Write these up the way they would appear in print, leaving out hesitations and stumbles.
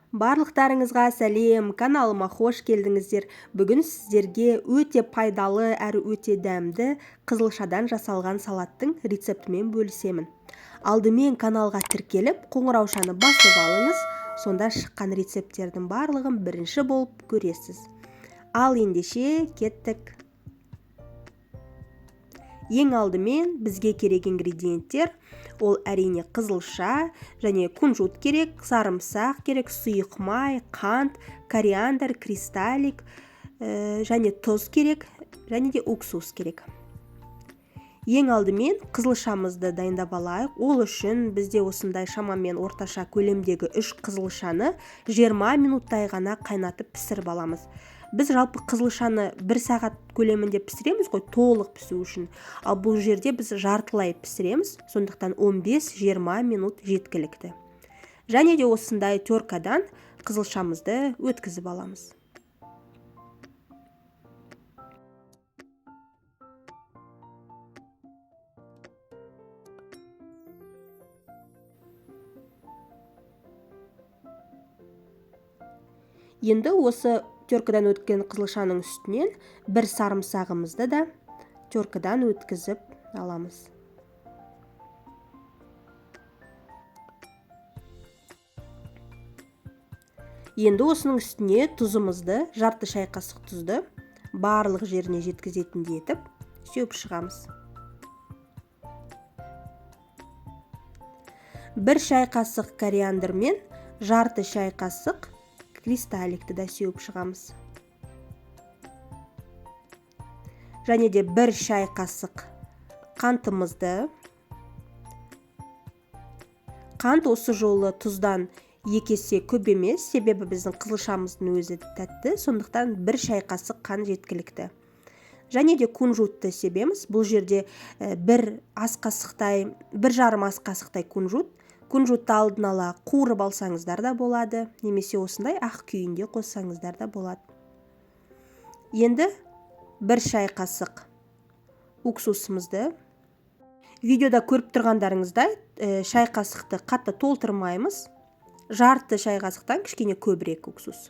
Барлықтарыңызға сәлем, каналыма қош келдіңіздер. Бүгін сіздерге өте пайдалы әрі өте дәмді қызылшадан жасалған салаттың рецептімен бөлісемін. Алдымен каналға тіркеліп, қоңыраушаны басып алыңыз, сонда шыққан рецепттердің барлығын бірінші болып көресіз. Ал ендеше кеттік. Ең алдымен бізге керек ингредиенттер, ол әрине қызылша, және кунжут керек, сарымсақ керек, сұйық май, қант, кориандр, кристаллик, және тұз керек, және де уксус керек. Ең алдымен қызылшамызды дайындап алайық. Ол үшін бізде осындай шамамен орташа көлемдегі 3 қызылшаны 20 минуттай ғана қайнатып пісіріп аламыз. Біз жалпы қызылшаны 1 сағат көлемінде пісіреміз ғой, толық пісу үшін. Ал бұл жерде біз жартылай пісіреміз, сондықтан 15-20 минут жеткілікті. Және де осындай теркадан қызылшамызды өткізіп аламыз. Енді осы теркадан өткен қызылшаның үстінен бір сарымсағымызды да теркадан өткізіп аламыз. Енді осының үстіне тұзымызды, жарты шай қасық тұзды барлық жеріне жеткізетіндей етіп сеуіп шығамыз. 1 шай қасық кориандр мен жарты шай қасық кристалликті да сеуіп шығамыз. Және де 1 шай қасық қантымызды. Қант осы жолы тұздан 2 есе көп емес, себебі біздің қызылшамыздың өзі тәтті, сондықтан 1 шай қасық қант жеткілікті. Және де кунжутты себеміз. Бұл жерде 1 ас қасықтай, 1,5 ас қасықтай кунжут. Кунжутты алдын ала қуырып алсаңыздар да болады, немесе осындай ақ күйінде қоссаңыздар да болады. Енді 1 шай қасық уксусымызды. Видеода көріп тұрғандарыңыздай, шай қасықты қатты толтырмаймыз. Жарты шай қасықтан кішкене көбірек уксус.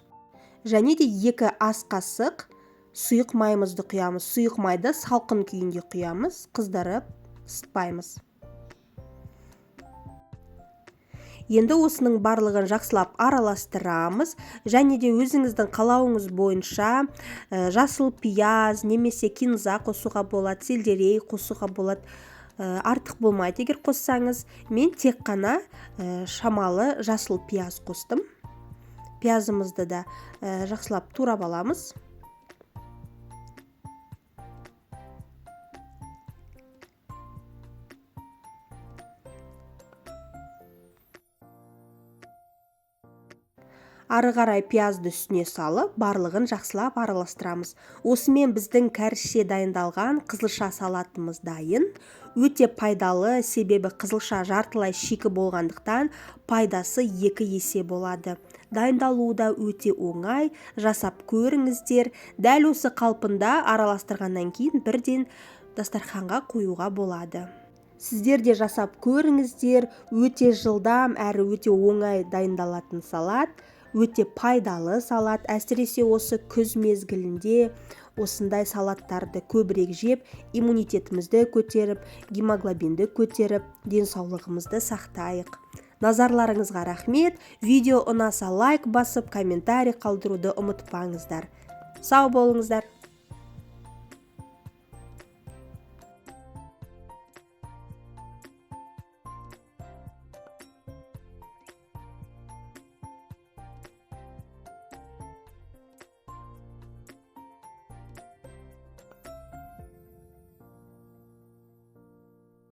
Және де 2 ас қасық сұйық майымызды құямыз. Сұйық майды салқын күйінде құямыз, қыздырып ысытпаймыз. Енді осының барлығын жақсылап араластырамыз, және де өзіңіздің қалауыңыз бойынша жасыл пияз, немесе кинза қосуға болады, сельдерей қосуға болады. Артық болмайды егер қоссаңыз. Мен тек қана шамалы жасыл пияз қостым. Пиязымызды да жақсылап турап аламыз. Ары қарай пиязды үстіне салып, барлығын жақсылап араластырамыз. Осымен біздің кәрісше дайындалған қызылша салатымыз дайын. Өте пайдалы, себебі қызылша жартылай шикі болғандықтан пайдасы 2 есе болады. Дайындалуы да өте оңай, жасап көріңіздер. Дәл осы қалпында араластырғаннан кейін бірден дастарханға қоюға болады. Сіздер де жасап көріңіздер. Өте жылдам әрі өте оңай дайындалатын салат. Өте пайдалы салат. Әсіресе осы күз мезгілінде осындай салаттарды көбірек жеп, иммунитетімізді көтеріп, гемоглобинді көтеріп, денсаулығымызды сақтайық. Назарларыңызға рахмет. Видео ұнаса лайк басып, комментарий қалдыруды ұмытпаңыздар. Сау болыңыздар.